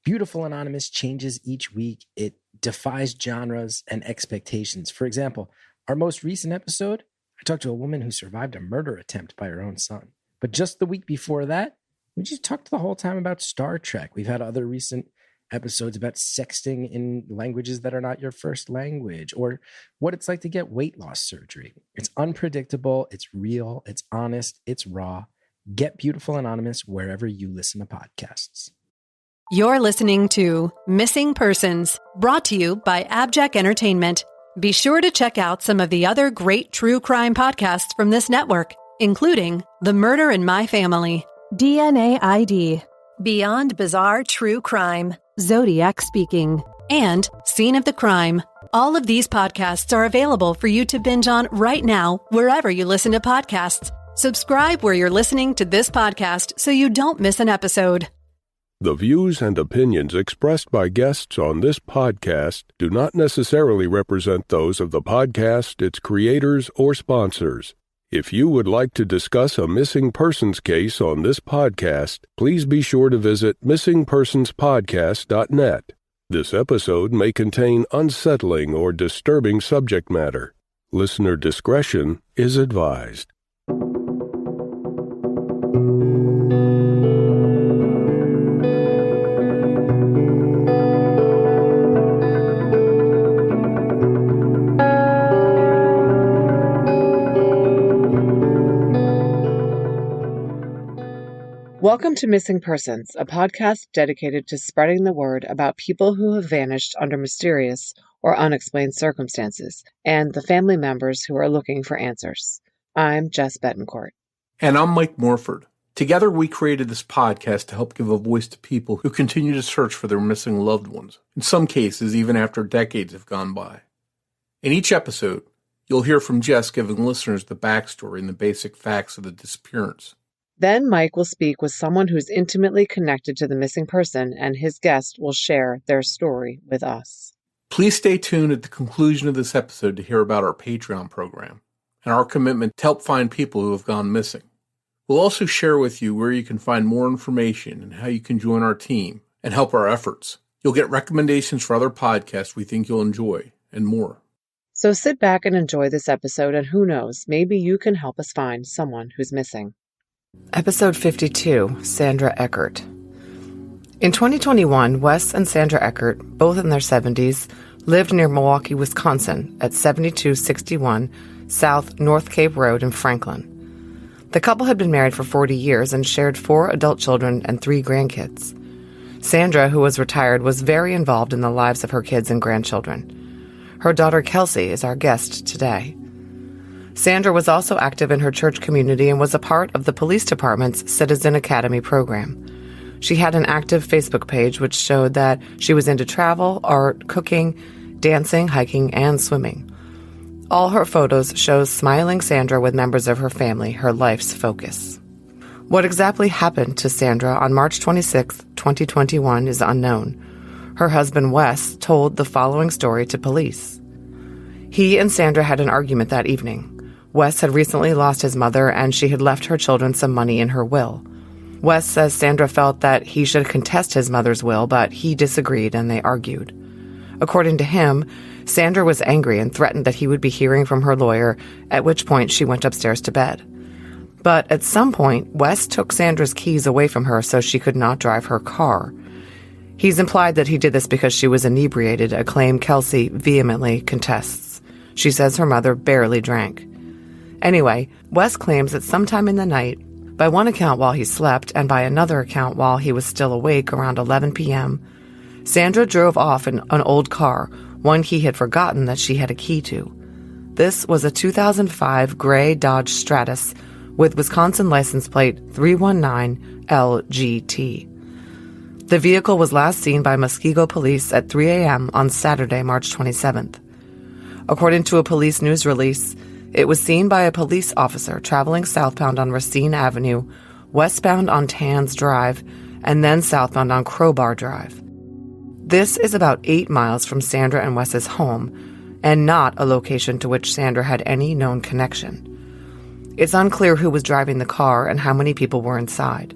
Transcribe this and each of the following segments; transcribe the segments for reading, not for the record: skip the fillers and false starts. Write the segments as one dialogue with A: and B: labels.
A: Beautiful Anonymous changes each week. It defies genres and expectations. For example, our most recent episode, I talked to a woman who survived a murder attempt by her own son. But just the week before that, we just talked the whole time about Star Trek. We've had other recent episodes about sexting in languages that are not your first language, or what it's like to get weight loss surgery. It's unpredictable, it's real, it's honest, it's raw. Get Beautiful Anonymous wherever you listen to podcasts.
B: You're listening to Missing Persons, brought to you by AbJack Entertainment. Be sure to check out some of the other great true crime podcasts from this network, including The Murder in My Family, DNA ID, Beyond Bizarre True Crime, Zodiac Speaking, and Scene of the Crime. All of these podcasts are available for you to binge on right now, wherever you listen to podcasts. Subscribe where you're listening to this podcast so you don't miss an episode.
C: The views and opinions expressed by guests on this podcast do not necessarily represent those of the podcast, its creators, or sponsors. If you would like to discuss a missing persons case on this podcast, please be sure to visit missingpersonspodcast.net. This episode may contain unsettling or disturbing subject matter. Listener discretion is advised.
D: Welcome to Missing Persons, a podcast dedicated to spreading the word about people who have vanished under mysterious or unexplained circumstances, and the family members who are looking for answers. I'm Jess Betancourt.
E: And I'm Mike Morford. Together we created this podcast to help give a voice to people who continue to search for their missing loved ones, in some cases even after decades have gone by. In each episode, you'll hear from Jess giving listeners the backstory and the basic facts of the disappearance.
D: Then Mike will speak with someone who's intimately connected to the missing person, and his guest will share their story with us.
E: Please stay tuned at the conclusion of this episode to hear about our Patreon program and our commitment to help find people who have gone missing. We'll also share with you where you can find more information and how you can join our team and help our efforts. You'll get recommendations for other podcasts we think you'll enjoy, and more.
D: So sit back and enjoy this episode, and who knows, maybe you can help us find someone who's missing. Episode 52, Sandra Eckert. In 2021, Wes and Sandra Eckert, both in their 70s, lived near Milwaukee, Wisconsin at 7261 South North Cape Road in Franklin. The couple had been married for 40 years and shared 4 adult children and 3 grandkids. Sandra, who was retired, was very involved in the lives of her kids and grandchildren. Her daughter Kelsey is our guest today. Sandra was also active in her church community and was a part of the police department's Citizen Academy program. She had an active Facebook page which showed that she was into travel, art, cooking, dancing, hiking, and swimming. All her photos show smiling Sandra with members of her family, her life's focus. What exactly happened to Sandra on March 26, 2021 is unknown. Her husband Wes told the following story to police. He and Sandra had an argument that evening. Wes had recently lost his mother, and she had left her children some money in her will. Wes says Sandra felt that he should contest his mother's will, but he disagreed and they argued. According to him, Sandra was angry and threatened that he would be hearing from her lawyer, at which point she went upstairs to bed. But at some point, Wes took Sandra's keys away from her so she could not drive her car. He's implied that he did this because she was inebriated, a claim Kelsey vehemently contests. She says her mother barely drank. Anyway, Wes claims that sometime in the night, by one account while he slept and by another account while he was still awake around 11 p.m., Sandra drove off in an old car, one he had forgotten that she had a key to. This was a 2005 gray Dodge Stratus with Wisconsin license plate 319LGT. The vehicle was last seen by Muskego police at 3 a.m. on Saturday, March 27th. According to a police news release, it was seen by a police officer traveling southbound on Racine Avenue, westbound on Tans Drive, and then southbound on Crowbar Drive. This is about 8 miles from Sandra and Wes's home, and not a location to which Sandra had any known connection. It's unclear who was driving the car and how many people were inside.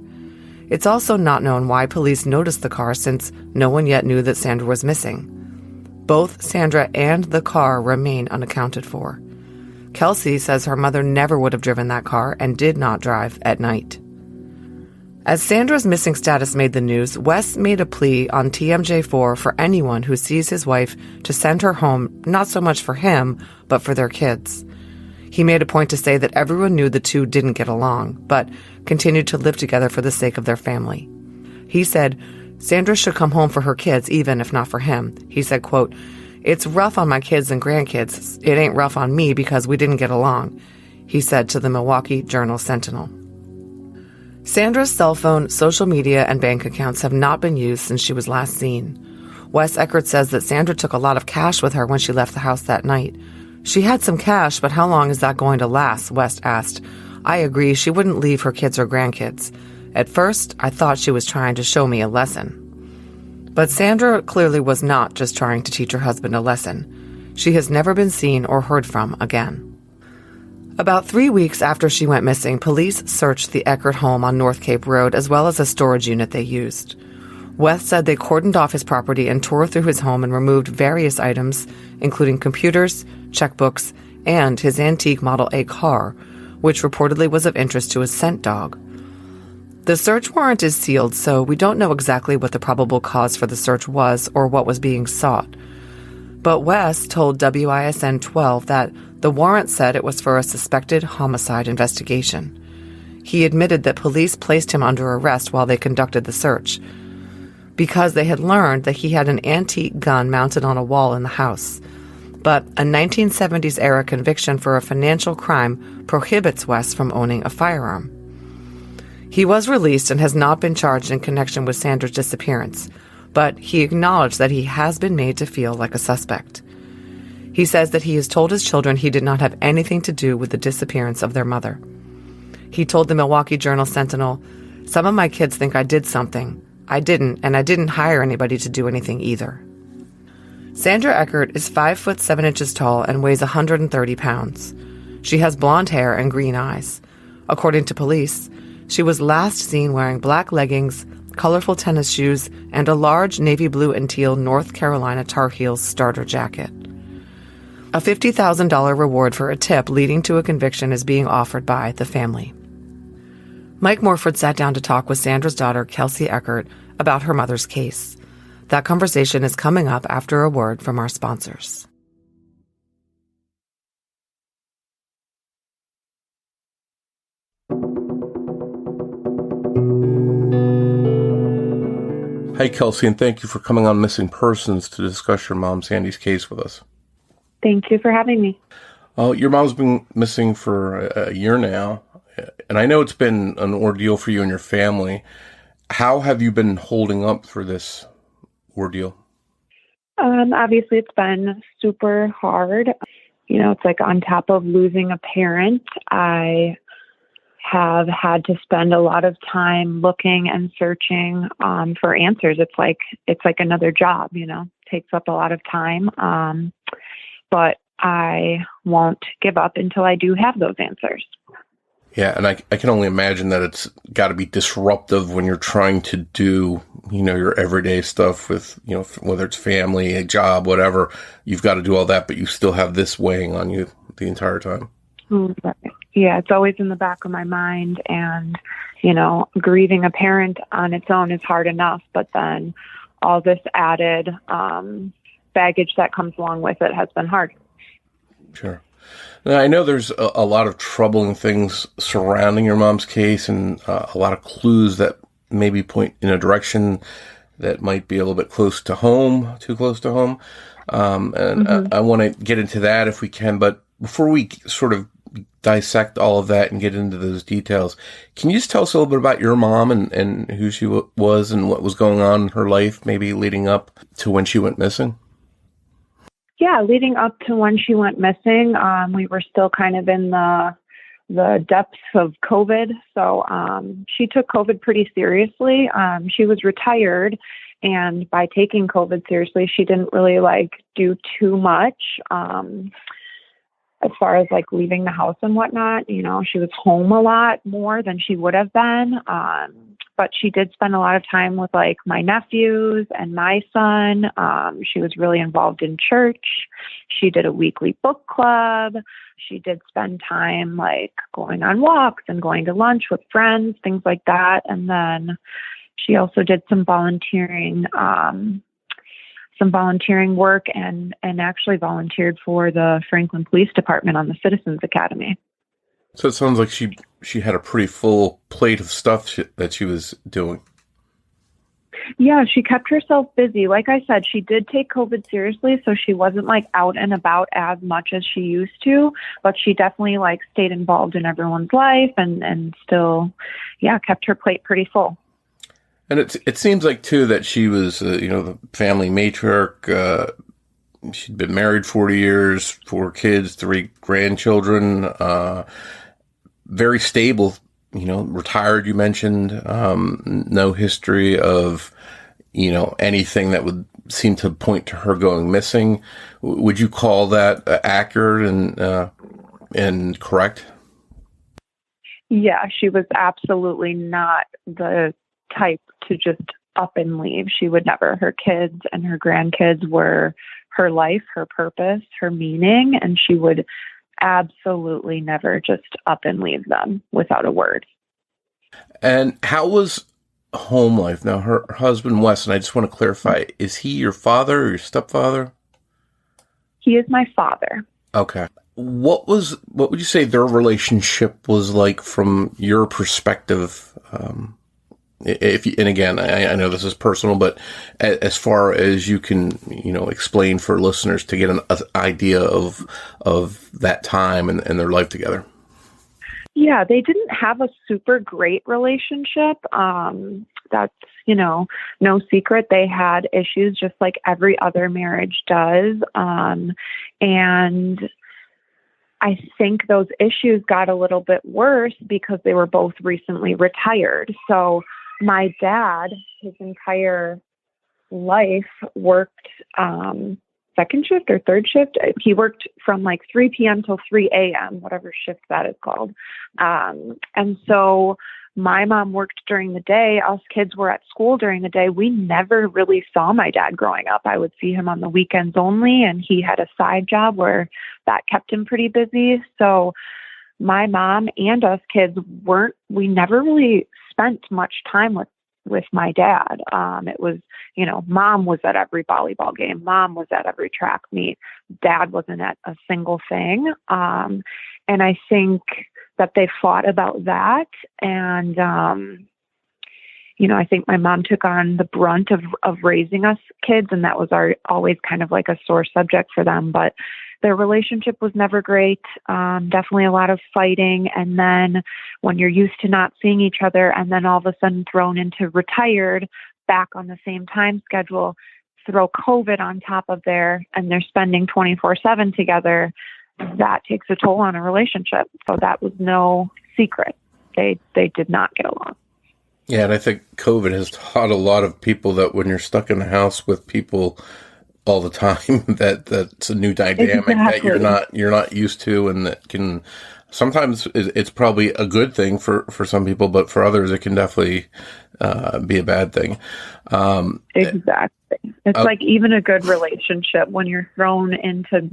D: It's also not known why police noticed the car since no one yet knew that Sandra was missing. Both Sandra and the car remain unaccounted for. Kelsey says her mother never would have driven that car and did not drive at night. As Sandra's missing status made the news, Wes made a plea on TMJ4 for anyone who sees his wife to send her home, not so much for him, but for their kids. He made a point to say that everyone knew the two didn't get along, but continued to live together for the sake of their family. He said, Sandra should come home for her kids, even if not for him. He said, quote, "It's rough on my kids and grandkids. It ain't rough on me because we didn't get along," he said to the Milwaukee Journal-Sentinel. Sandra's cell phone, social media, and bank accounts have not been used since she was last seen. Wes Eckert says that Sandra took a lot of cash with her when she left the house that night. "She had some cash, but how long is that going to last?" Wes asked. "I agree, she wouldn't leave her kids or grandkids. At first, I thought she was trying to show me a lesson." But Sandra clearly was not just trying to teach her husband a lesson. She has never been seen or heard from again. About 3 weeks after she went missing, police searched the Eckert home on North Cape Road as well as a storage unit they used. Wes said they cordoned off his property and tore through his home and removed various items, including computers, checkbooks, and his antique Model A car, which reportedly was of interest to his scent dog. The search warrant is sealed, so we don't know exactly what the probable cause for the search was or what was being sought. But Wes told WISN 12 that the warrant said it was for a suspected homicide investigation. He admitted that police placed him under arrest while they conducted the search, because they had learned that he had an antique gun mounted on a wall in the house. But a 1970s-era conviction for a financial crime prohibits Wes from owning a firearm. He was released and has not been charged in connection with Sandra's disappearance, but he acknowledged that he has been made to feel like a suspect. He says that he has told his children he did not have anything to do with the disappearance of their mother. He told the Milwaukee Journal-Sentinel, "Some of my kids think I did something. I didn't, and I didn't hire anybody to do anything either." Sandra Eckert is 5 foot 7 inches tall and weighs 130 pounds. She has blonde hair and green eyes. According to police, she was last seen wearing black leggings, colorful tennis shoes, and a large navy blue and teal North Carolina Tar Heels starter jacket. A $50,000 reward for a tip leading to a conviction is being offered by the family. Mike Morford sat down to talk with Sandra's daughter, Kelsey Eckert, about her mother's case. That conversation is coming up after a word from our sponsors.
E: Hi, Kelsey, and thank you for coming on Missing Persons to discuss your mom, Sandy's case with us.
F: Thank you for having me.
E: Your mom's been missing for a year now, and I know it's been an ordeal for you and your family. How have you been holding up through this ordeal?
F: Obviously, it's been super hard. You know, it's like on top of losing a parent, I have had to spend a lot of time looking and searching for answers. It's like another job, you know, takes up a lot of time. But I won't give up until I do have those answers.
E: Yeah, and I can only imagine that it's got to be disruptive when you're trying to do, you know, your everyday stuff with, you know, whether it's family, a job, whatever. You've got to do all that, but you still have this weighing on you the entire time.
F: Yeah, it's always in the back of my mind. And, you know, grieving a parent on its own is hard enough, but then all this added baggage that comes along with it has been hard.
E: Sure. Now, I know there's a lot of troubling things surrounding your mom's case and a lot of clues that maybe point in a direction that might be a little bit close to home, too close to home. I want to get into that if we can, but before we sort of dissect all of that and get into those details, can you just tell us a little bit about your mom and who she was and what was going on in her life, maybe leading up to when she went missing?
F: Yeah, leading up to when she went missing, we were still kind of in the depths of COVID. So she took COVID pretty seriously. She was retired, and by taking COVID seriously, she didn't really do too much as far as leaving the house and whatnot. You know, she was home a lot more than she would have been. but she did spend a lot of time with like my nephews and my son. She was really involved in church. She did a weekly book club. She did spend time like going on walks and going to lunch with friends, things like that. And then she also did some volunteering work and actually volunteered for the Franklin Police Department on the Citizens Academy.
E: So it sounds like she had a pretty full plate of stuff that she was doing.
F: Yeah, she kept herself busy. Like I said, she did take COVID seriously, so she wasn't like out and about as much as she used to, but she definitely like stayed involved in everyone's life and still, kept her plate pretty full.
E: And it seems like too that she was, the family matriarch. She'd been married 40 years, 4 kids, 3 grandchildren, very stable, retired, you mentioned, no history of, anything that would seem to point to her going missing. Would you call that accurate and correct?
F: Yeah, she was absolutely not the type to just up and leave. She would never. Her kids and her grandkids were her life, her purpose, her meaning, and she would absolutely never just up and leave them without a word.
E: And how was home life? Now, her husband, Wes, and I just want to clarify, is he your father or your stepfather?
F: He is my father.
E: Okay. What would you say their relationship was like from your perspective? And again, I know this is personal, but as far as you can, explain for listeners to get an idea of that time and their life together.
F: Yeah, they didn't have a super great relationship. That's, no secret. They had issues just like every other marriage does. And I think those issues got a little bit worse because they were both recently retired. So my dad, his entire life worked second shift or third shift. He worked from like 3 p.m. till 3 a.m., whatever shift that is called. And so my mom worked during the day. Us kids were at school during the day. We never really saw my dad growing up. I would see him on the weekends only, and he had a side job where that kept him pretty busy. So my mom and us kids we never really spent much time with my dad. It was, mom was at every volleyball game. Mom was at every track meet. Dad wasn't at a single thing. And I think that they fought about that. And, I think my mom took on the brunt of raising us kids, and that was always kind of like a sore subject for them. But their relationship was never great. Definitely a lot of fighting. And then when you're used to not seeing each other and then all of a sudden thrown into retired back on the same time schedule, throw COVID on top of there, and they're spending 24/7 together, that takes a toll on a relationship. So that was no secret. They did not get along.
E: Yeah, and I think COVID has taught a lot of people that when you're stuck in the house with people all the time, that's a new dynamic that you're not used to, and that can sometimes it's probably a good thing for some people, but for others it can definitely be a bad thing.
F: Exactly. It's like even a good relationship, when you're thrown into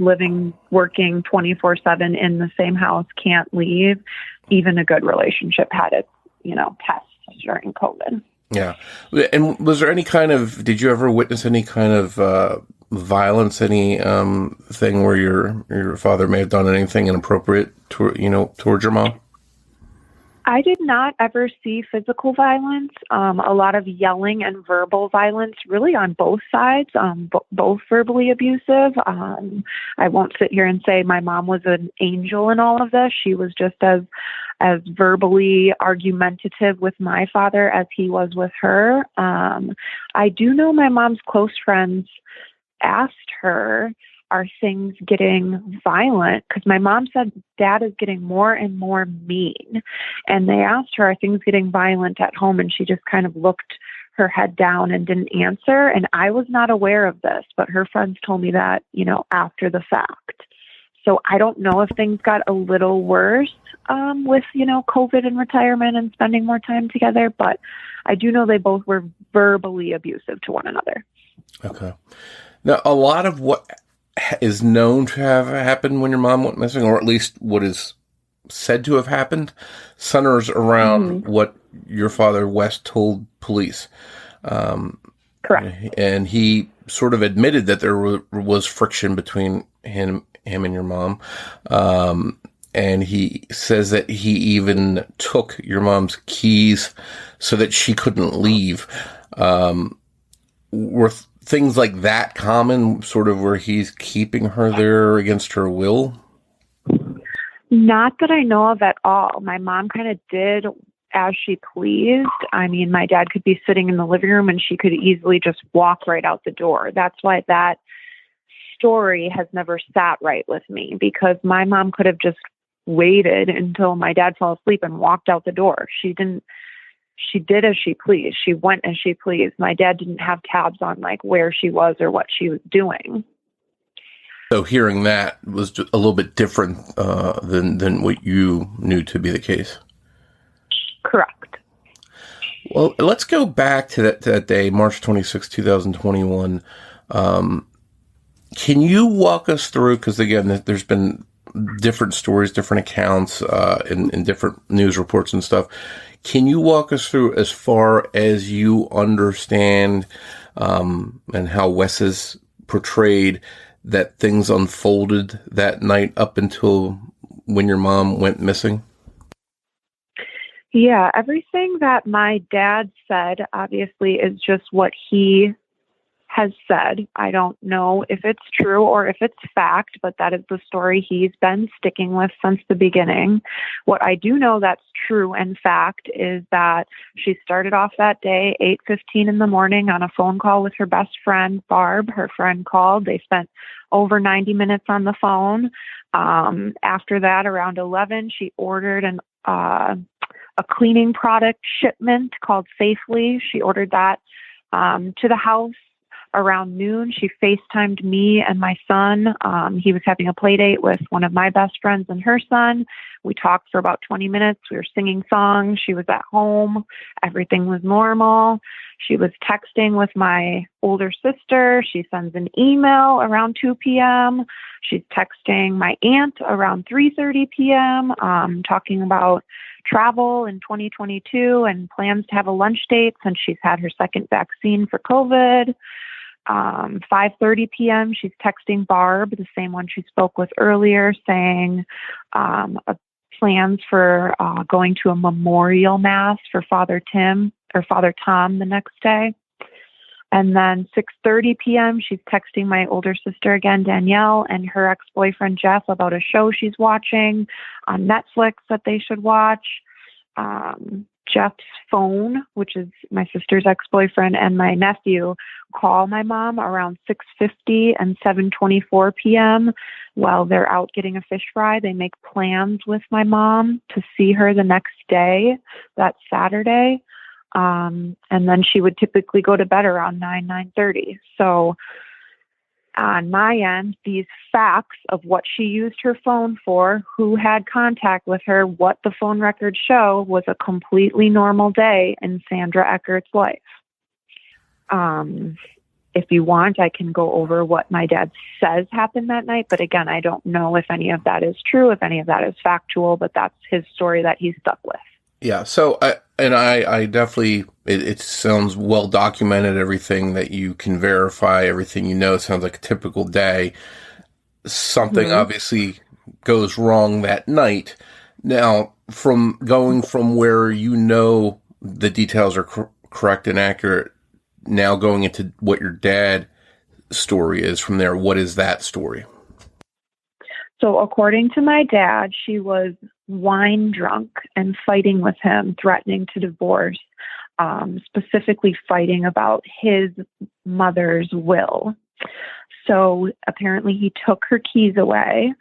F: working 24/7 in the same house, can't leave, even a good relationship had its, tests during COVID.
E: Yeah. And was there did you ever witness any kind of violence, any thing where your father may have done anything inappropriate towards your mom?
F: I did not ever see physical violence. A lot of yelling and verbal violence, really on both sides, both verbally abusive. I won't sit here and say my mom was an angel in all of this. She was just as verbally argumentative with my father as he was with her. I do know my mom's close friends asked her, are things getting violent? Because my mom said dad is getting more and more mean. And they asked her, are things getting violent at home? And she just kind of looked her head down and didn't answer. And I was not aware of this, but her friends told me that, after the fact. So I don't know if things got a little worse with, COVID and retirement and spending more time together, but I do know they both were verbally abusive to one another.
G: Okay. Now, a lot of what is known to have happened when your mom went missing, or at least what is said to have happened, centers around what your father, Wes, told police.
F: Correct.
G: And he sort of admitted that there was friction between him and your mom. And he says that he even took your mom's keys so that she couldn't leave. Were things like that common, sort of where he's keeping her there against her will?
F: Not that I know of at all. My mom kind of did as she pleased. I mean, my dad could be sitting in the living room and she could easily just walk right out the door. That's why that story has never sat right with me, because my mom could have just waited until my dad fell asleep and walked out the door. She didn't. She did as she pleased. She went as she pleased. My dad didn't have tabs on like where she was or what she was doing.
G: So hearing that was just a little bit different than what you knew to be the case.
F: Correct.
G: Well, let's go back to that day, March 26, 2021. Can you walk us through, because again, there's been different stories, different accounts, in different news reports and stuff. Can you walk us through as far as you understand, and how Wes is portrayed, that things unfolded that night up until when your mom went missing?
F: Yeah, everything that my dad said, obviously, is just what he has said. I don't know if it's true or if it's fact, but that is the story he's been sticking with since the beginning. What I do know that's true and fact is that she started off that day, 8:15 in the morning, on a phone call with her best friend, Barb. Her friend called. They spent over 90 minutes on the phone. After that, around 11, she ordered a cleaning product shipment called Safely. She ordered that to the house. Around noon, she FaceTimed me and my son. He was having a play date with one of my best friends and her son. We talked for about 20 minutes. We were singing songs. She was at home. Everything was normal. She was texting with my older sister. She sends an email around 2 p.m. She's texting my aunt around 3:30 p.m., talking about travel in 2022 and plans to have a lunch date since she's had her second vaccine for COVID. 5:30 p.m., she's texting Barb, the same one she spoke with earlier, saying plans for going to a memorial mass for Father Tom the next day. And then 6:30 p.m., she's texting my older sister again, Danielle, and her ex-boyfriend, Jeff, about a show she's watching on Netflix that they should watch. Jeff's phone, which is my sister's ex-boyfriend, and my nephew call my mom around 6:50 and 7:24 p.m. while they're out getting a fish fry. They make plans with my mom to see her the next day, that Saturday. And then she would typically go to bed around 9:30. So on my end, these facts of what she used her phone for, who had contact with her, what the phone records show, was a completely normal day in Sandra Eckert's life. If you want, I can go over what my dad says happened that night. But again, I don't know if any of that is true, if any of that is factual, but that's his story that he's stuck with.
G: Yeah. So I definitely, it sounds well documented, everything that you can verify, everything you know. It sounds like a typical day. Something obviously goes wrong that night. Now, from going from where you know the details are correct and accurate, now going into what your dad's story is from there, what is that story?
F: So according to my dad, she was wine drunk and fighting with him, threatening to divorce, specifically fighting about his mother's will. So apparently he took her keys away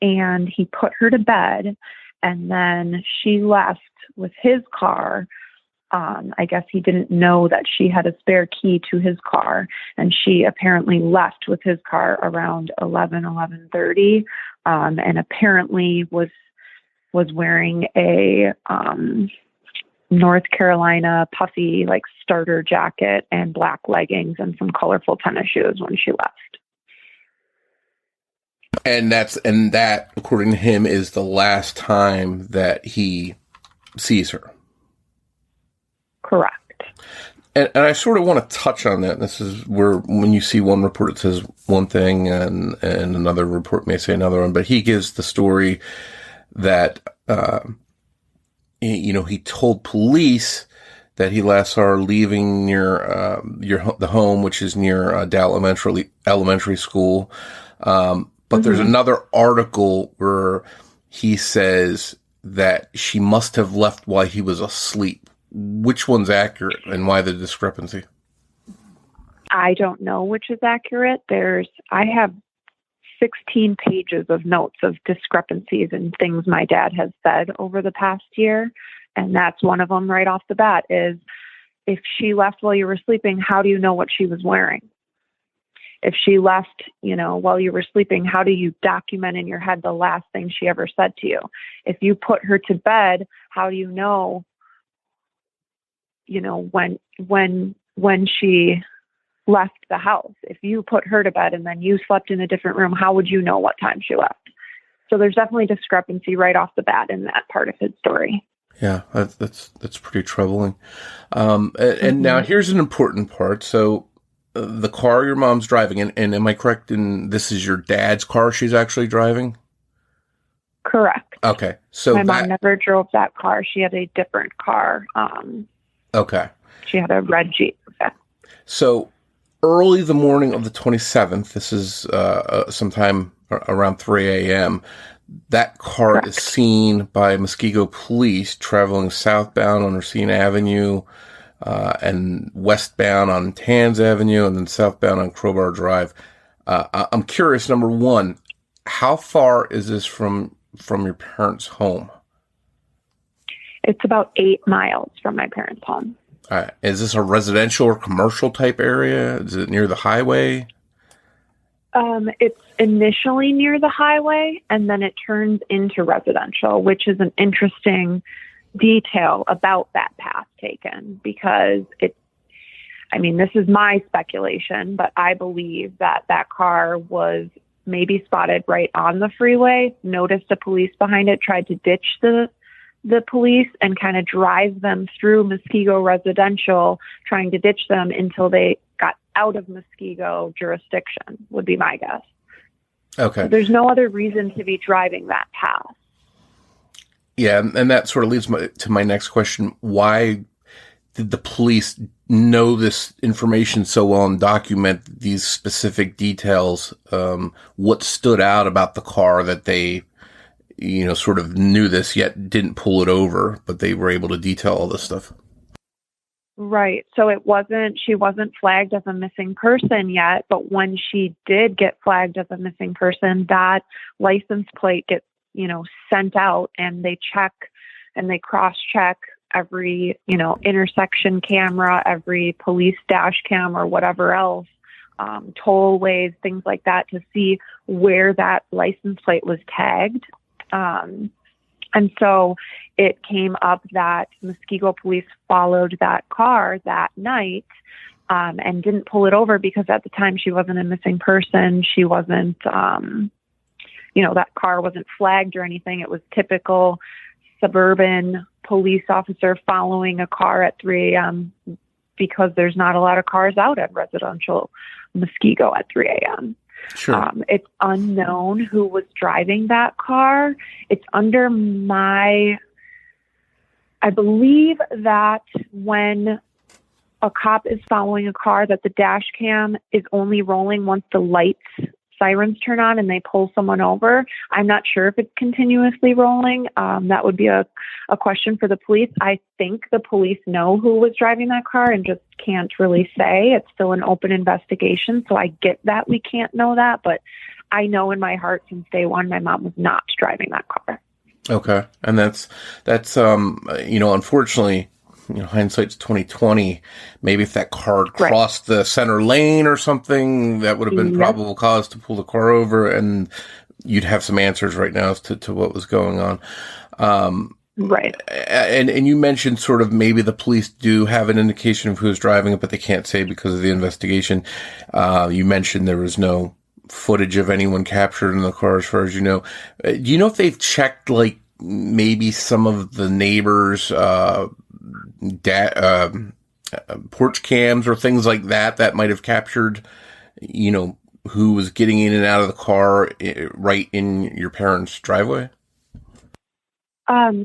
F: and he put her to bed, and then she left with his car. I guess he didn't know that she had a spare key to his car, and she apparently left with his car around 11:30, and apparently was wearing a North Carolina puffy, like starter jacket and black leggings and some colorful tennis shoes when she left.
G: And that, according to him, is the last time that he sees her.
F: Correct.
G: And I sort of want to touch on that. This is where, when you see one report, it says one thing and another report may say another one, but he gives the story that, he told police that he last saw her leaving near, the home, which is near, Dow Elementary School. But there's another article where he says that she must have left while he was asleep. Which one's accurate and why the discrepancy?
F: I don't know which is accurate. I have 16 pages of notes of discrepancies and things my dad has said over the past year. And that's one of them right off the bat is, if she left while you were sleeping, how do you know what she was wearing? If she left, while you were sleeping, how do you document in your head the last thing she ever said to you? If you put her to bed, how do you know, when she left the house? If you put her to bed and then you slept in a different room, how would you know what time she left? So there's definitely discrepancy right off the bat in that part of his story.
G: Yeah, that's pretty troubling. And now here's an important part. So the car your mom's driving, and am I correct in this is your dad's car she's actually driving?
F: Correct.
G: Okay. So
F: my mom never drove that car. She had a different car.
G: Okay.
F: She had a red Jeep. Okay.
G: So early the morning of the 27th, this is sometime around 3 a.m., that car
F: Correct.
G: is seen by Muskego police traveling southbound on Racine Avenue and westbound on Tans Avenue and then southbound on Crowbar Drive. I'm curious, number one, how far is this from your parents' home?
F: It's about 8 miles from my parents' home.
G: Is this a residential or commercial type area? Is it near the highway?
F: It's initially near the highway, and then it turns into residential, which is an interesting detail about that path taken, because this is my speculation, but I believe that car was maybe spotted right on the freeway, noticed the police behind it, tried to ditch the police and kind of drive them through Muskego residential, trying to ditch them until they got out of Muskego jurisdiction, would be my guess.
G: Okay.
F: So there's no other reason to be driving that path.
G: Yeah, and that sort of leads to my next question. Why did the police know this information so well and document these specific details? What stood out about the car that they sort of knew this yet didn't pull it over, but they were able to detail all this stuff?
F: Right. So she wasn't flagged as a missing person yet, but when she did get flagged as a missing person, that license plate gets, sent out, and they check and they cross-check every, intersection camera, every police dash cam or whatever else, tollways, things like that, to see where that license plate was tagged. And so it came up that Muskego police followed that car that night and didn't pull it over because at the time she wasn't a missing person. She wasn't, that car wasn't flagged or anything. It was typical suburban police officer following a car at 3 a.m. because there's not a lot of cars out at residential Muskego at 3 a.m.
G: Sure.
F: It's unknown who was driving that car. It's under I believe that when a cop is following a car, that the dash cam is only rolling once the sirens turn on and they pull someone over. I'm not sure if it's continuously rolling. That would be a question for the police. I think the police know who was driving that car and just can't really say. It's still an open investigation. So I get that we can't know that, but I know in my heart since day one, my mom was not driving that car.
G: Okay. And that's unfortunately, hindsight's 2020. Maybe if that car had crossed the center lane or something, that would have been probable cause to pull the car over, and you'd have some answers right now as to what was going on.
F: Right.
G: And you mentioned sort of maybe the police do have an indication of who's driving it, but they can't say because of the investigation. You mentioned there was no footage of anyone captured in the car, as far as you know. Do you know if they've checked, like, maybe some of the neighbors' porch cams or things like that might have captured, who was getting in and out of the car right in your parents' driveway?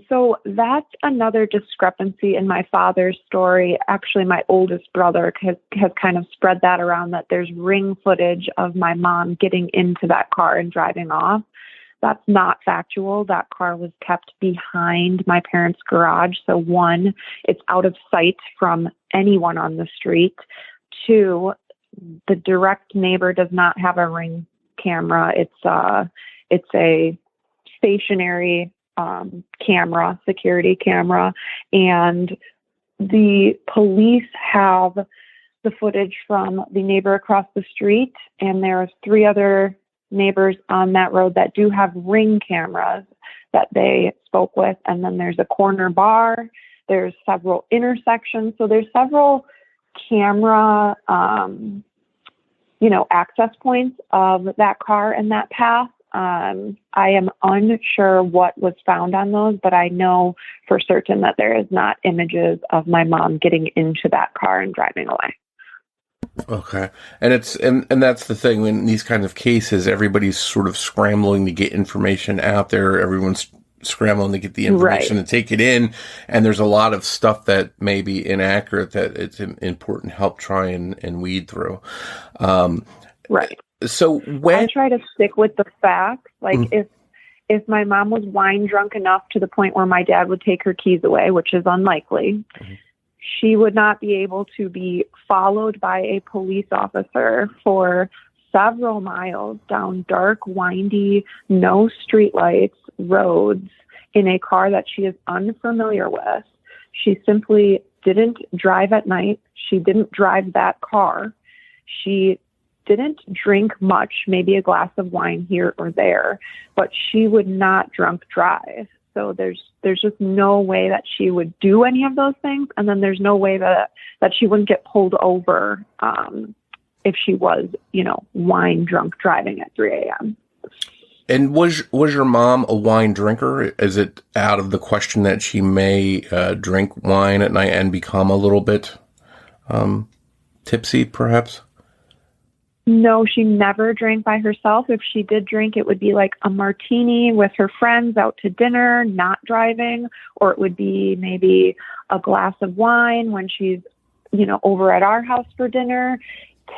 F: So that's another discrepancy in my father's story. Actually, my oldest brother has kind of spread that around, that there's ring footage of my mom getting into that car and driving off. That's not factual. That car was kept behind my parents' garage. So one, it's out of sight from anyone on the street. Two, the direct neighbor does not have a ring camera. It's a stationary camera, security camera, and the police have the footage from the neighbor across the street, and there's 3 other neighbors on that road that do have ring cameras that they spoke with, and then there's a corner bar, there's several intersections, so there's several camera access points of that car and that path. I am unsure what was found on those, but I know for certain that there is not images of my mom getting into that car and driving away.
G: Okay. And and that's the thing, in these kinds of cases, everybody's sort of scrambling to get information out there. Everyone's scrambling to get the information and take it in. And there's a lot of stuff that may be inaccurate that it's important to help try and weed through.
F: Right.
G: So
F: I try to stick with the facts. Like if my mom was wine drunk enough to the point where my dad would take her keys away, which is unlikely, she would not be able to be followed by a police officer for several miles down dark, windy, no streetlights roads in a car that she is unfamiliar with. She simply didn't drive at night. She didn't drive that car. She didn't drink much, maybe a glass of wine here or there, but she would not drunk drive. So there's just no way that she would do any of those things. And then there's no way that she wouldn't get pulled over if she was, wine drunk driving at 3 a.m.
G: And was your mom a wine drinker? Is it out of the question that she may drink wine at night and become a little bit tipsy, perhaps?
F: No, she never drank by herself. If she did drink, it would be like a martini with her friends out to dinner, not driving, or it would be maybe a glass of wine when she's, over at our house for dinner.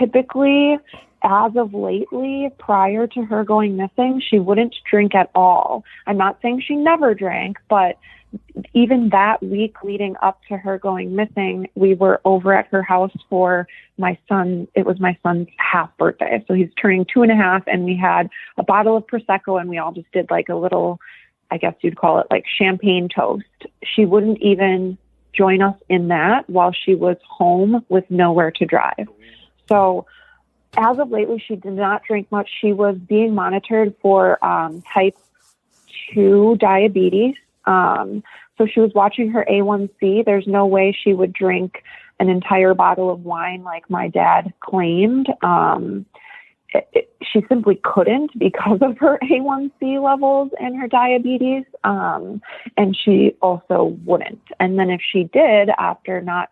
F: Typically, as of lately, prior to her going missing, she wouldn't drink at all. I'm not saying she never drank, but even that week leading up to her going missing, we were over at her house for it was my son's half birthday. So he's turning 2.5, and we had a bottle of Prosecco, and we all just did like a little, I guess you'd call it like champagne toast. She wouldn't even join us in that while she was home with nowhere to drive. So as of lately, she did not drink much. She was being monitored for type 2 diabetes. So she was watching her A1C. There's no way she would drink an entire bottle of wine like my dad claimed. She simply couldn't because of her A1C levels and her diabetes. And she also wouldn't. And then if she did, after not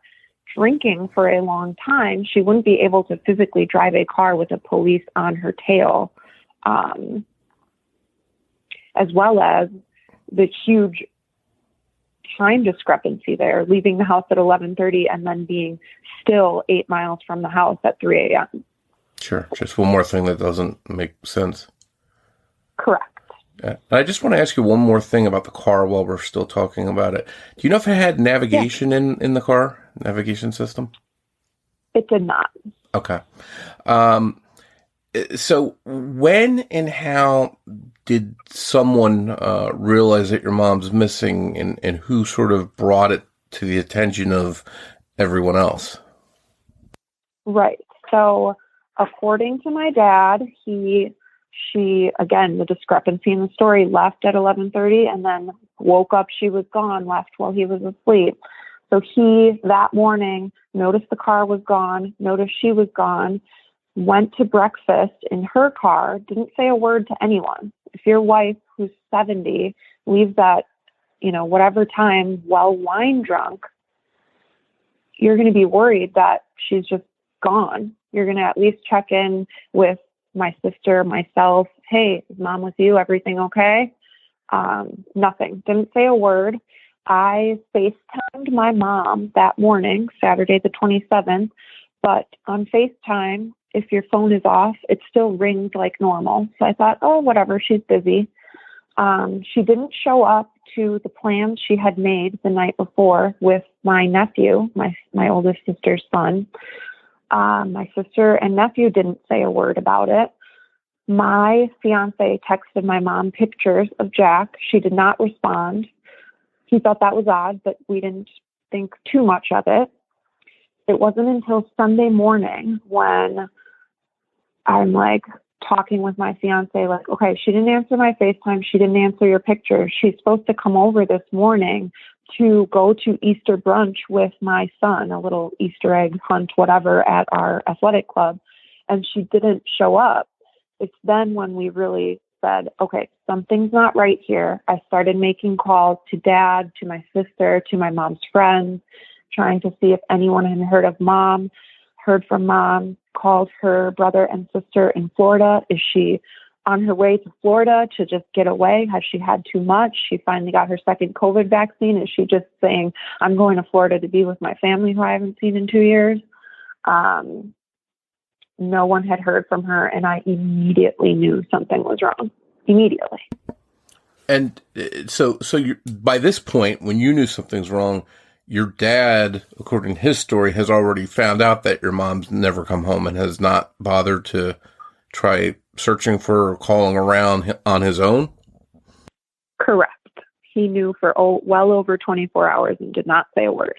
F: drinking for a long time, she wouldn't be able to physically drive a car with the police on her tail, as well as the huge time discrepancy there, leaving the house at 11:30 and then being still 8 miles from the house at 3 a.m.
G: Sure. Just one more thing that doesn't make sense.
F: Correct.
G: I just want to ask you one more thing about the car while we're still talking about it. Do you know if it had navigation in the car, navigation system?
F: It did not.
G: Okay. So when and how did someone realize that your mom's missing, and who sort of brought it to the attention of everyone else?
F: Right. So according to my dad, he She, again, the discrepancy in the story, left at 11:30 and then woke up, she was gone, left while he was asleep. So he, that morning, noticed the car was gone, noticed she was gone, went to breakfast in her car, didn't say a word to anyone. If your wife, who's 70, leaves at, whatever time, while wine drunk, you're going to be worried that she's just gone. You're going to at least check in with my sister, myself. Hey, is mom with you? Everything okay? Nothing. Didn't say a word. I FaceTimed my mom that morning, Saturday the 27th, but on FaceTime, if your phone is off, it still rings like normal. So I thought, oh, whatever, she's busy. She didn't show up to the plans she had made the night before with my nephew, my oldest sister's son. My sister and nephew didn't say a word about it. My fiance texted my mom pictures of Jack. She did not respond. He thought that was odd, but we didn't think too much of it. It wasn't until Sunday morning when I'm talking with my fiance, okay, she didn't answer my FaceTime. She didn't answer your picture. She's supposed to come over this morning to go to Easter brunch with my son, a little Easter egg hunt, whatever, at our athletic club. And she didn't show up. It's then when we really said, okay, something's not right here. I started making calls to dad, to my sister, to my mom's friends, trying to see if anyone had heard from mom, called her brother and sister in Florida. Is she on her way to Florida to just get away? Has she had too much? She finally got her second COVID vaccine. Is she just saying, I'm going to Florida to be with my family who I haven't seen in 2 years? No one had heard from her, and I immediately knew something was wrong. Immediately.
G: And so by this point, when you knew something's wrong, your dad, according to his story, has already found out that your mom's never come home and has not bothered to try searching for her or calling around on his own?
F: Correct. He knew for well over 24 hours and did not say a word.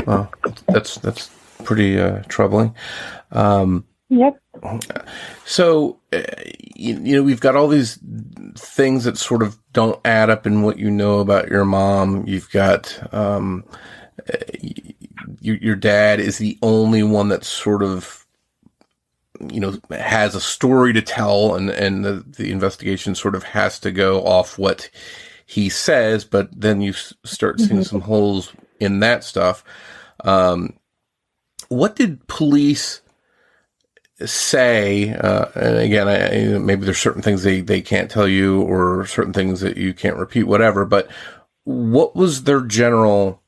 G: Well, that's pretty troubling.
F: Yep.
G: So, we've got all these things that sort of don't add up in what you know about your mom. You've got your dad is the only one that sort of, has a story to tell, and the investigation sort of has to go off what he says, but then you start seeing some holes in that stuff. What did police say? And again, maybe there's certain things they can't tell you, or certain things that you can't repeat, whatever. But what was their general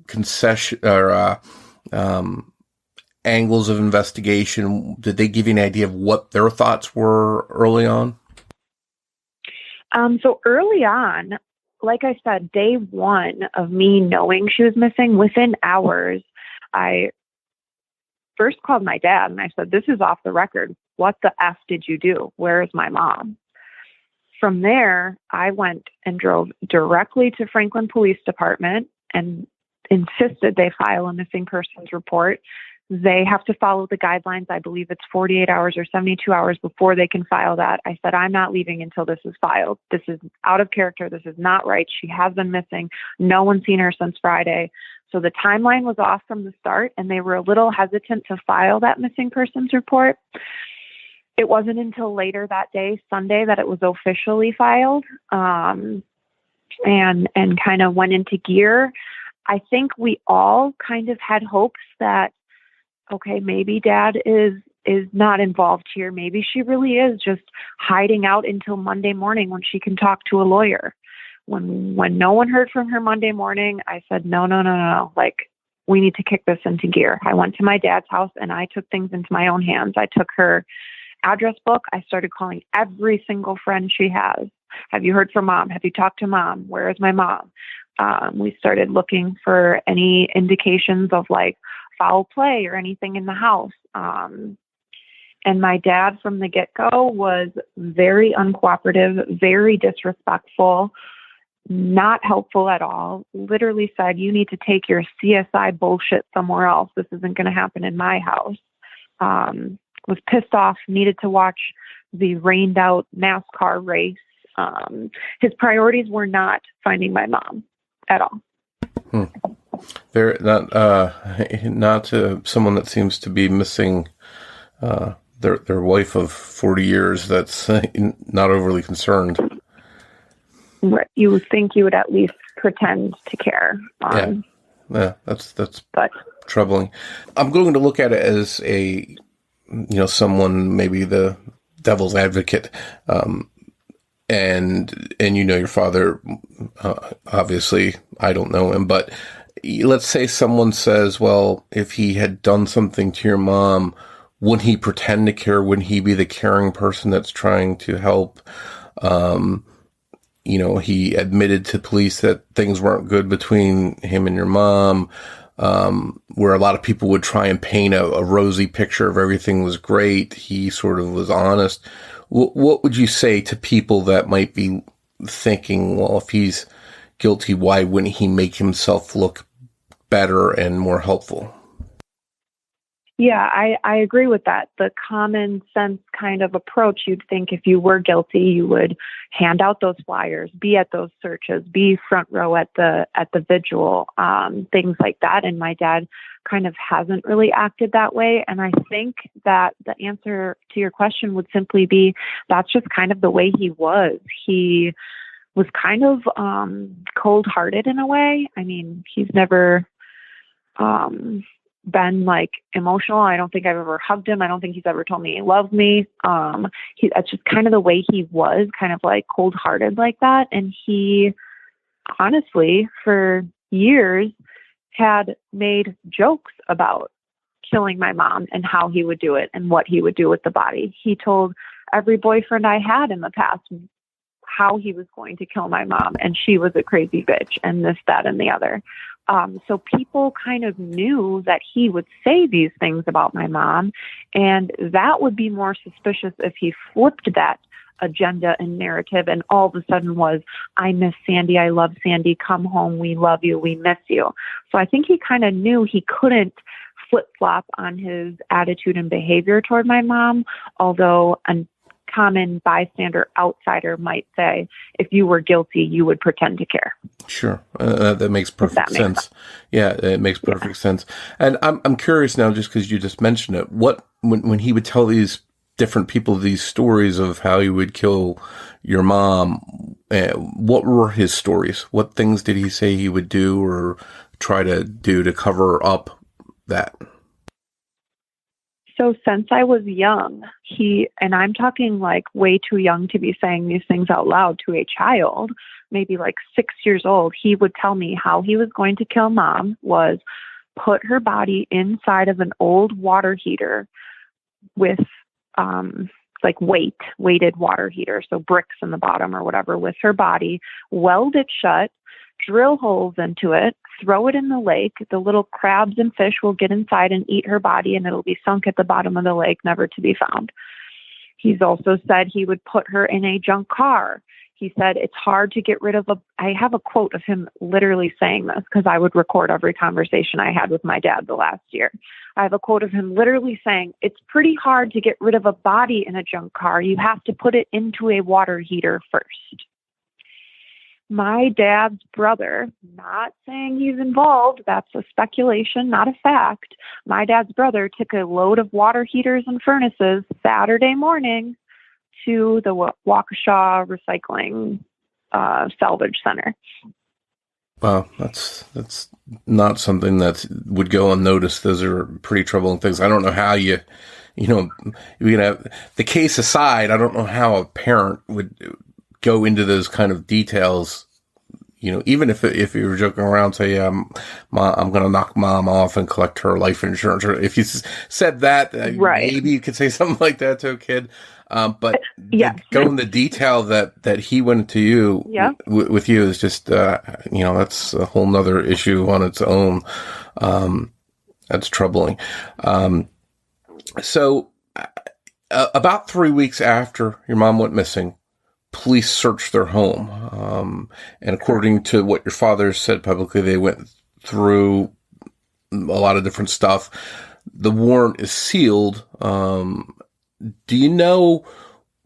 G: concession or angles of investigation? Did they give you an idea of what their thoughts were early on?
F: So early on, like I said, day one of me knowing she was missing, within hours, I first called my dad and I said, this is off the record. What the F did you do? Where is my mom? From there, I went and drove directly to Franklin Police Department and insisted they file a missing persons report. They have to follow the guidelines. I believe it's 48 hours or 72 hours before they can file that. I said, I'm not leaving until this is filed. This is out of character. This is not right. She has been missing. No one's seen her since Friday. So the timeline was off from the start, and they were a little hesitant to file that missing persons report. It wasn't until later that day, Sunday, that it was officially filed, and kind of went into gear. I think we all kind of had hopes that, okay, maybe dad is not involved here. Maybe she really is just hiding out until Monday morning when she can talk to a lawyer. When no one heard from her Monday morning, I said, no. We need to kick this into gear. I went to my dad's house and I took things into my own hands. I took her address book. I started calling every single friend she has. Have you heard from mom? Have you talked to mom? Where is my mom? We started looking for any indications of foul play or anything in the house. And my dad from the get-go was very uncooperative, very disrespectful, not helpful at all. Literally said, you need to take your CSI bullshit somewhere else. This isn't going to happen in my house. Was pissed off, needed to watch the rained out NASCAR race. His priorities were not finding my mom at all.
G: They're not someone that seems to be missing their wife of 40 years. That's not overly concerned.
F: Right. You would think you would at least pretend to care.
G: Yeah, that's troubling. I'm going to look at it as someone, maybe the devil's advocate, and your father, obviously I don't know him, but let's say someone says, well, if he had done something to your mom, wouldn't he pretend to care? Wouldn't he be the caring person that's trying to help? He admitted to police that things weren't good between him and your mom, where a lot of people would try and paint a rosy picture of everything was great. He sort of was honest. What would you say to people that might be thinking, well, if he's guilty, why wouldn't he make himself look better and more helpful?
F: Yeah, I agree with that. The common sense kind of approach, you'd think if you were guilty, you would hand out those flyers, be at those searches, be front row at the vigil, things like that. And my dad kind of hasn't really acted that way. And I think that the answer to your question would simply be that's just kind of the way he was. He was kind of cold-hearted in a way. I mean, he's never been like emotional. I don't think I've ever hugged him. I don't think he's ever told me he loved me. That's just kind of the way he was, kind of like cold-hearted like that. And he honestly, for years, had made jokes about killing my mom and how he would do it and what he would do with the body. He told every boyfriend I had in the past how he was going to kill my mom, and she was a crazy bitch and this, that, and the other. So people kind of knew that he would say these things about my mom, and that would be more suspicious if he flipped that agenda and narrative and all of a sudden was, I miss Sandy, I love Sandy, come home, we love you, we miss you. So I think he kind of knew he couldn't flip-flop on his attitude and behavior toward my mom, although a common bystander outsider might say, if you were guilty, you would pretend to care.
G: Sure. That makes perfect sense. Yeah, it makes perfect sense. And I'm curious now, just because you just mentioned it, when he would tell these different people these stories of how he would kill your mom, what were his stories? What things did he say he would do or try to do to cover up that?
F: So since I was young, and I'm talking like way too young to be saying these things out loud to a child, maybe like 6 years old, he would tell me how he was going to kill mom was put her body inside of an old water heater with like weighted water heater, so bricks in the bottom or whatever, with her body, weld it shut, drill holes into it, throw it in the lake. The little crabs and fish will get inside and eat her body, and it'll be sunk at the bottom of the lake, never to be found. He's also said he would put her in a junk car. He said it's hard to get rid of I have a quote of him literally saying this because I would record every conversation I had with my dad the last year. I have a quote of him literally saying, it's pretty hard to get rid of a body in a junk car. You have to put it into a water heater first. My dad's brother, not saying he's involved, that's a speculation, not a fact. My dad's brother took a load of water heaters and furnaces Saturday morning to the Waukesha Recycling Salvage Center.
G: Wow, that's not something that would go unnoticed. Those are pretty troubling things. I don't know how you have the case aside. I don't know how a parent would go into those kind of details. Even if you were joking around, say, I'm going to knock mom off and collect her life insurance. Or if you said that, right, maybe you could say something like that to a kid. But go in the detail that he went to you with you is just, that's a whole nother issue on its own. That's troubling. So about 3 weeks after your mom went missing, police searched their home. And according to what your father said publicly, they went through a lot of different stuff. The warrant is sealed. Do you know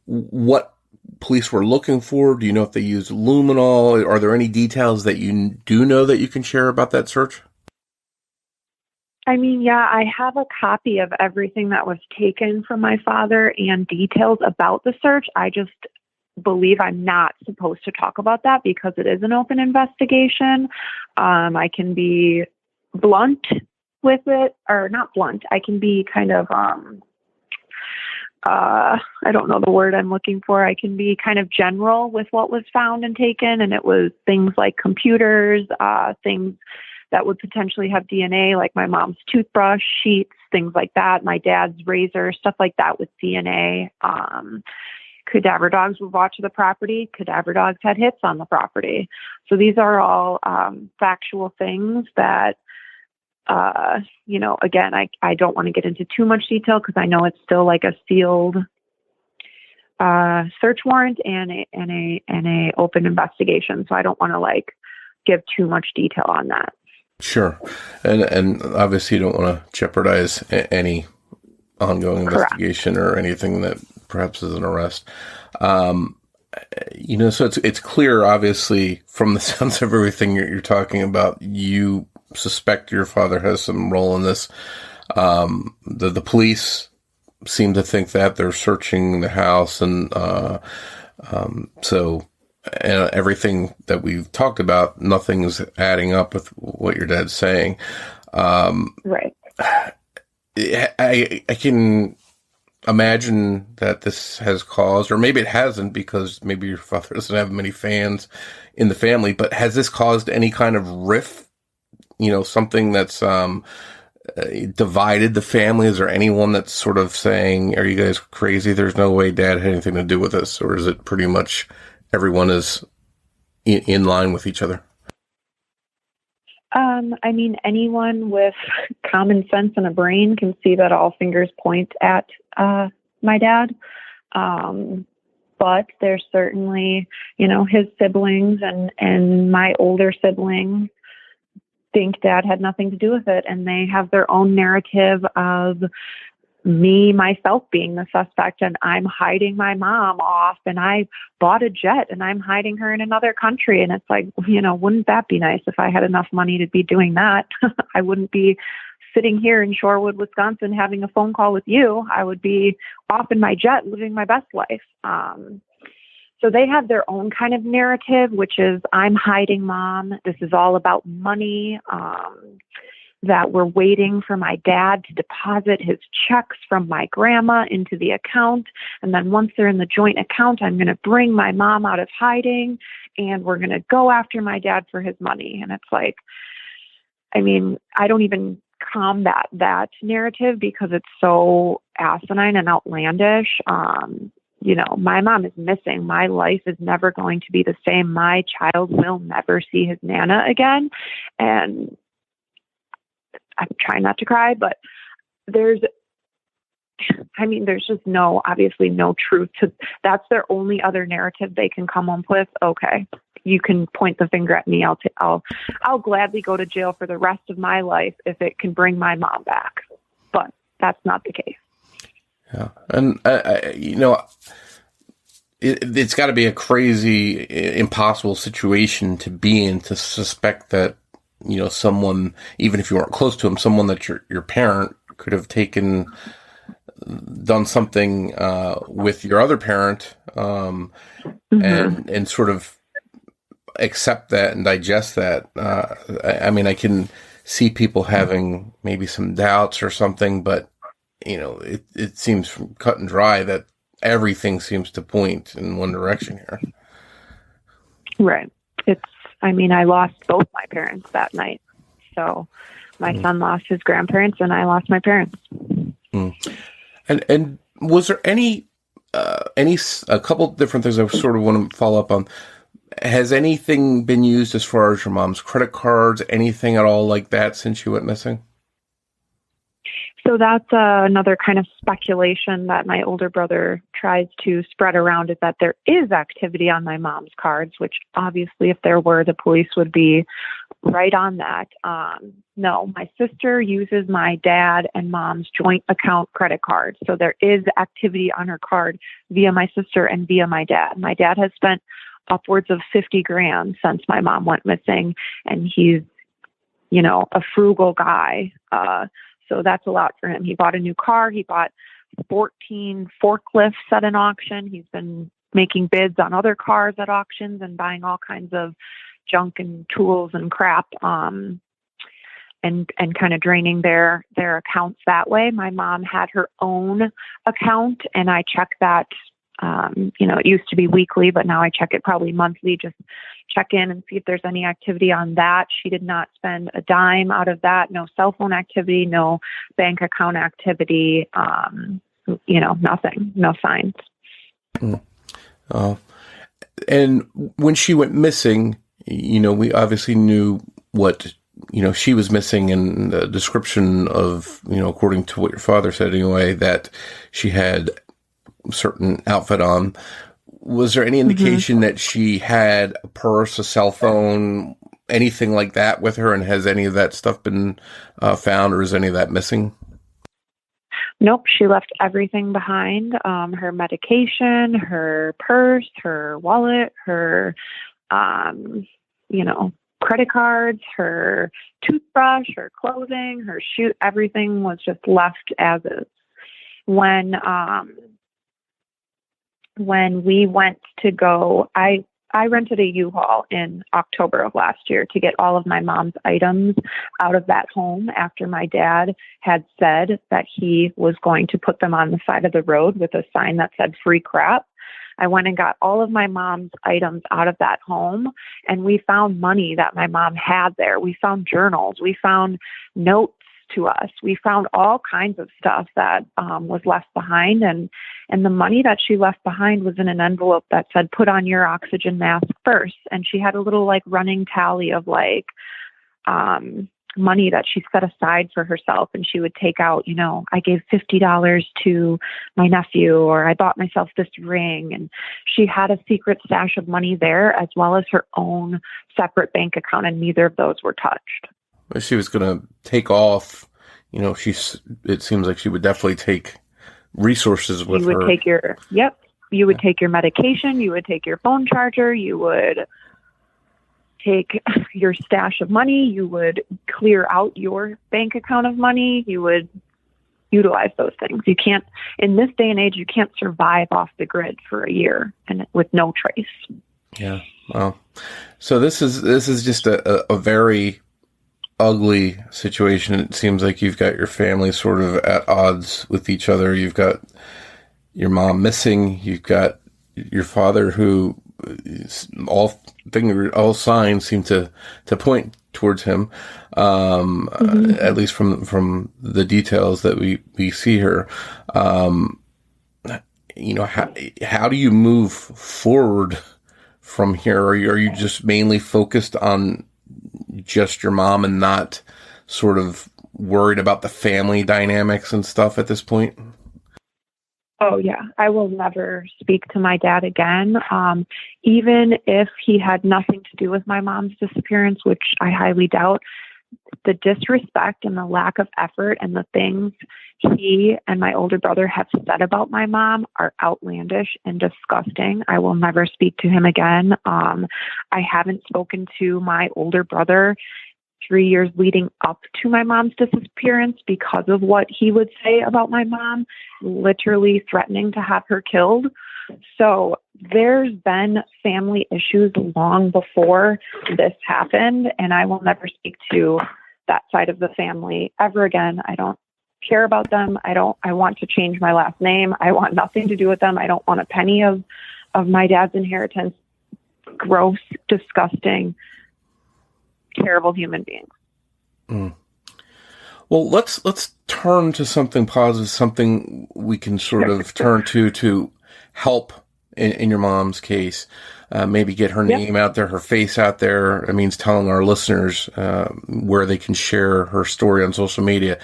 G: what police were looking for? Do you know if they used luminol? Are there any details that you do know that you can share about that search?
F: I mean, yeah, I have a copy of everything that was taken from my father and details about the search. I just believe I'm not supposed to talk about that because it is an open investigation. I can be blunt with it, or not blunt. I can be kind of, I don't know the word I'm looking for. I can be kind of general with what was found and taken. And it was things like computers, things that would potentially have DNA, like my mom's toothbrush, sheets, things like that, my dad's razor, stuff like that with DNA. Cadaver dogs would watch the property. Cadaver dogs had hits on the property. So these are all factual things that, again, I don't want to get into too much detail because I know it's still like a sealed search warrant and a open investigation. So I don't want to give too much detail on that.
G: Sure. And obviously you don't want to jeopardize any ongoing investigation or anything that perhaps is an arrest. So it's clear, obviously, from the sounds of everything you're talking about, you suspect your father has some role in this. The police seem to think that they're searching the house, and everything that we've talked about, nothing's adding up with what your dad's saying.
F: Right.
G: I can imagine that this has caused, or maybe it hasn't because maybe your father doesn't have many fans in the family, but has this caused any kind of rift? Something that's divided the family? Is there anyone that's sort of saying, are you guys crazy? There's no way Dad had anything to do with this. Or is it pretty much everyone is in line with each other?
F: I mean, anyone with common sense and a brain can see that all fingers point at my dad. But there's certainly, his siblings and my older sibling think Dad had nothing to do with it. And they have their own narrative of myself being the suspect, and I'm hiding my mom off, and I bought a jet and I'm hiding her in another country. And it's like, wouldn't that be nice if I had enough money to be doing that? I wouldn't be sitting here in Shorewood, Wisconsin, having a phone call with you. I would be off in my jet, living my best life. So they have their own kind of narrative, which is I'm hiding Mom. This is all about money. That we're waiting for my dad to deposit his checks from my grandma into the account. And then once they're in the joint account, I'm going to bring my mom out of hiding and we're going to go after my dad for his money. And it's like, I mean, I don't even combat that narrative because it's so asinine and outlandish. My mom is missing. My life is never going to be the same. My child will never see his Nana again. And I'm trying not to cry, but there's just obviously no truth to, that's their only other narrative they can come up with. Okay, you can point the finger at me. I'll gladly go to jail for the rest of my life if it can bring my mom back, but that's not the case.
G: Yeah. And, it's got to be a crazy, impossible situation to be in, to suspect that, someone, even if you weren't close to him, someone that your parent could have done something with your other parent, and sort of accept that and digest that. I can see people having maybe some doubts or something, but it seems cut and dry that everything seems to point in one direction here.
F: Right. I lost both my parents that night. So my son lost his grandparents and I lost my parents.
G: And was there a couple different things I sort of want to follow up on? Has anything been used as far as your mom's credit cards, anything at all like that since she went missing?
F: So that's another kind of speculation that my older brother tries to spread around is that there is activity on my mom's cards, which obviously if there were, the police would be right on that. No, my sister uses my dad and mom's joint account credit card. So there is activity on her card via my sister and via my dad. My dad has spent upwards of 50 grand since my mom went missing, and he's, a frugal guy. So that's a lot for him. He bought a new car. He bought 14 forklifts at an auction. He's been making bids on other cars at auctions and buying all kinds of junk and tools and crap, and kind of draining their accounts that way. My mom had her own account, and I check that. It used to be weekly, but now I check it probably monthly, just check in and see if there's any activity on that. She did not spend a dime out of that. No cell phone activity, no bank account activity, nothing, no signs.
G: And when she went missing, we obviously knew what, she was missing, in the description of, according to what your father said anyway, that she had a certain outfit on. Was there any indication that she had a purse, a cell phone, anything like that with her? And has any of that stuff been found, or is any of that missing?
F: Nope. She left everything behind. Her medication, her purse, her wallet, her, credit cards, her toothbrush, her clothing, her shoe, everything was just left as is. When we went to go, I rented a U-Haul in October of last year to get all of my mom's items out of that home after my dad had said that he was going to put them on the side of the road with a sign that said free crap. I went and got all of my mom's items out of that home, and we found money that my mom had there. We found journals. We found notes to us. We found all kinds of stuff that was left behind, and the money that she left behind was in an envelope that said, put on your oxygen mask first. And she had a little running tally of money that she set aside for herself. And she would take out, I gave $50 to my nephew, or I bought myself this ring. And she had a secret stash of money there, as well as her own separate bank account. And neither of those were touched.
G: She was going to take off, it seems like she would definitely take resources with her.
F: You would take you would take your medication, you would take your phone charger, you would take your stash of money, you would clear out your bank account of money, you would utilize those things. You can't, in this day and age, you can't survive off the grid for a year and with no trace.
G: Yeah. Well, so this is just a very ugly situation. It seems like you've got your family sort of at odds with each other. You've got your mom missing. You've got your father who all signs seem to point towards him. At least from the details that we see here. How do you move forward from here? Are you just mainly focused on just your mom and not sort of worried about the family dynamics and stuff at this point?
F: Oh, yeah. I will never speak to my dad again. Even if he had nothing to do with my mom's disappearance, which I highly doubt, the disrespect and the lack of effort and the things he and my older brother have said about my mom are outlandish and disgusting. I will never speak to him again. I haven't spoken to my older brother 3 years leading up to my mom's disappearance because of what he would say about my mom, literally threatening to have her killed. So there's been family issues long before this happened, and I will never speak to that side of the family ever again. I don't care about them. I want to change my last name. I want nothing to do with them. I don't want a penny of my dad's inheritance. Gross, disgusting, terrible human beings.
G: Well, let's turn to something positive, something we can sort of turn to help in your mom's case. Maybe get her name out there, her face out there. It means telling our listeners where they can share her story on social media.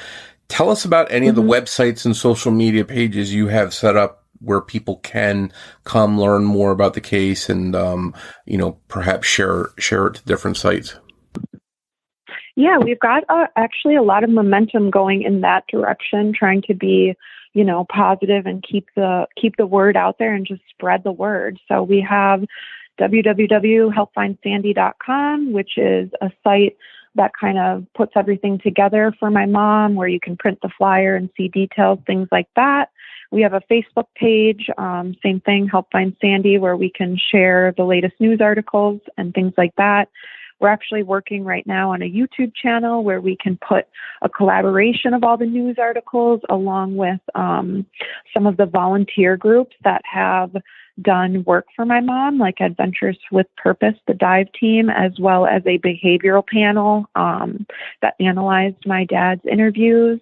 G: Tell us about any of the websites and social media pages you have set up where people can come learn more about the case and, perhaps share it to different sites?
F: Yeah, we've got actually a lot of momentum going in that direction, trying to be, positive and keep the word out there and just spread the word. So we have www.helpfindsandy.com, which is a site that kind of puts everything together for my mom, where you can print the flyer and see details, things like that. We have a Facebook page, same thing, Help Find Sandy, where we can share the latest news articles and things like that. We're actually working right now on a YouTube channel where we can put a collaboration of all the news articles along with some of the volunteer groups that have done work for my mom, like Adventures with Purpose, the dive team, as well as a behavioral panel that analyzed my dad's interviews.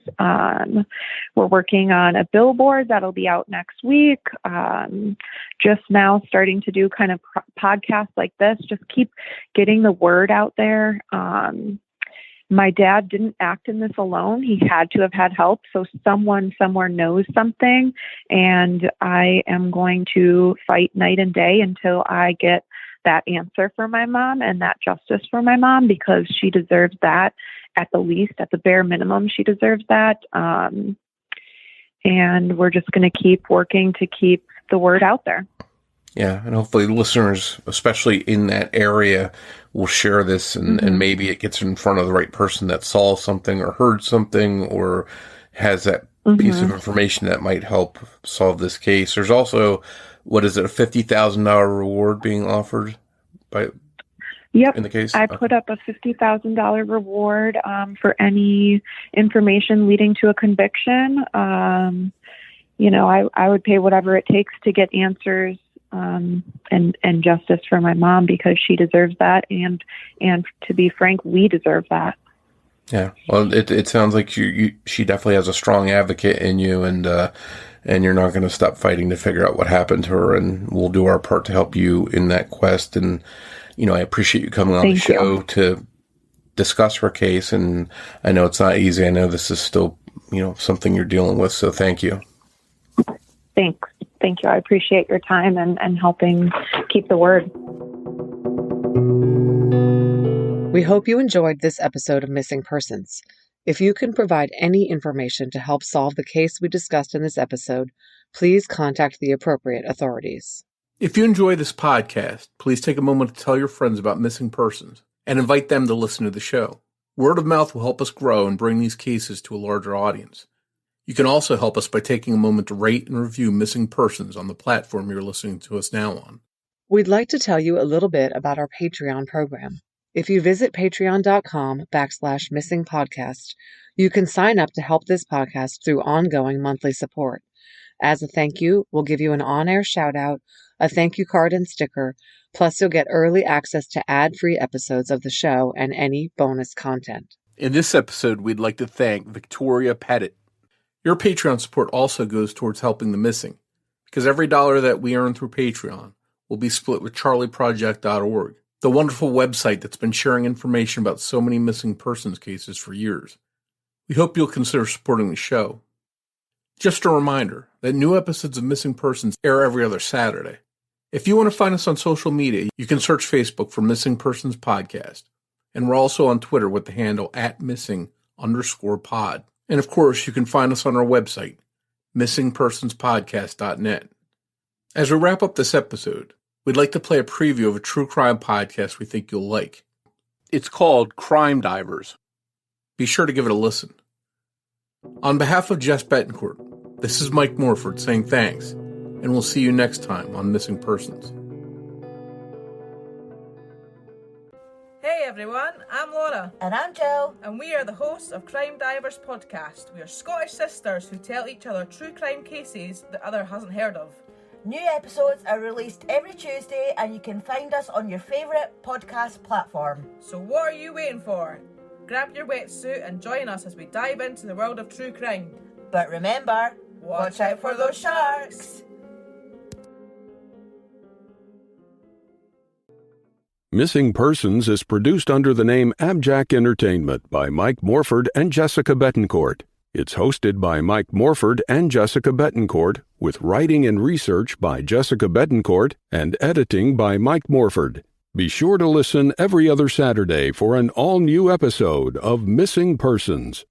F: We're working on a billboard that'll be out next week. Just now starting to do kind of podcasts like this, just keep getting the word out there. My dad didn't act in this alone. He had to have had help. So someone somewhere knows something, and I am going to fight night and day until I get that answer for my mom and that justice for my mom, because she deserves that at the least, at the bare minimum. She deserves that. And we're just going to keep working to keep the word out there.
G: Yeah, and hopefully listeners, especially in that area, will share this and maybe it gets in front of the right person that saw something or heard something or has that piece of information that might help solve this case. There's also, a $50,000 reward being offered in the case?
F: I put up a $50,000 reward for any information leading to a conviction. I would pay whatever it takes to get answers and justice for my mom, because she deserves that, and to be frank, we deserve that.
G: Yeah, well, it sounds like she definitely has a strong advocate in you, and you're not going to stop fighting to figure out what happened to her, and we'll do our part to help you in that quest. And I appreciate you coming on the show to discuss her case, and I know it's not easy. I know this is still something you're dealing with, so thank you. Thank
F: you. I appreciate your time and helping keep the word.
D: We hope you enjoyed this episode of Missing Persons. If you can provide any information to help solve the case we discussed in this episode, please contact the appropriate authorities.
E: If you enjoy this podcast, please take a moment to tell your friends about Missing Persons and invite them to listen to the show. Word of mouth will help us grow and bring these cases to a larger audience. You can also help us by taking a moment to rate and review Missing Persons on the platform you're listening to us now on.
D: We'd like to tell you a little bit about our Patreon program. If you visit patreon.com/missingpodcast, you can sign up to help this podcast through ongoing monthly support. As a thank you, we'll give you an on-air shout-out, a thank you card and sticker, plus you'll get early access to ad-free episodes of the show and any bonus content.
E: In this episode, we'd like to thank Victoria Pettit. Your Patreon support also goes towards helping the missing, because every dollar that we earn through Patreon will be split with charlieproject.org, the wonderful website that's been sharing information about so many missing persons cases for years. We hope you'll consider supporting the show. Just a reminder that new episodes of Missing Persons air every other Saturday. If you want to find us on social media, you can search Facebook for Missing Persons Podcast, and we're also on Twitter with the handle @missing_pod. And of course, you can find us on our website, missingpersonspodcast.net. As we wrap up this episode, we'd like to play a preview of a true crime podcast we think you'll like. It's called Crime Divers. Be sure to give it a listen. On behalf of Jess Betancourt, this is Mike Morford saying thanks, and we'll see you next time on Missing Persons.
H: Hey everyone, I'm Laura.
I: And I'm Jill.
H: And we are the hosts of Crime Divers Podcast. We are Scottish sisters who tell each other true crime cases the other hasn't heard of.
I: New episodes are released every Tuesday, and you can find us on your favourite podcast platform.
H: So what are you waiting for? Grab your wetsuit and join us as we dive into the world of true crime.
I: But remember, watch out for those sharks!
C: Missing Persons is produced under the name AbJack Entertainment by Mike Morford and Jessica Betancourt. It's hosted by Mike Morford and Jessica Betancourt, with writing and research by Jessica Betancourt and editing by Mike Morford. Be sure to listen every other Saturday for an all-new episode of Missing Persons.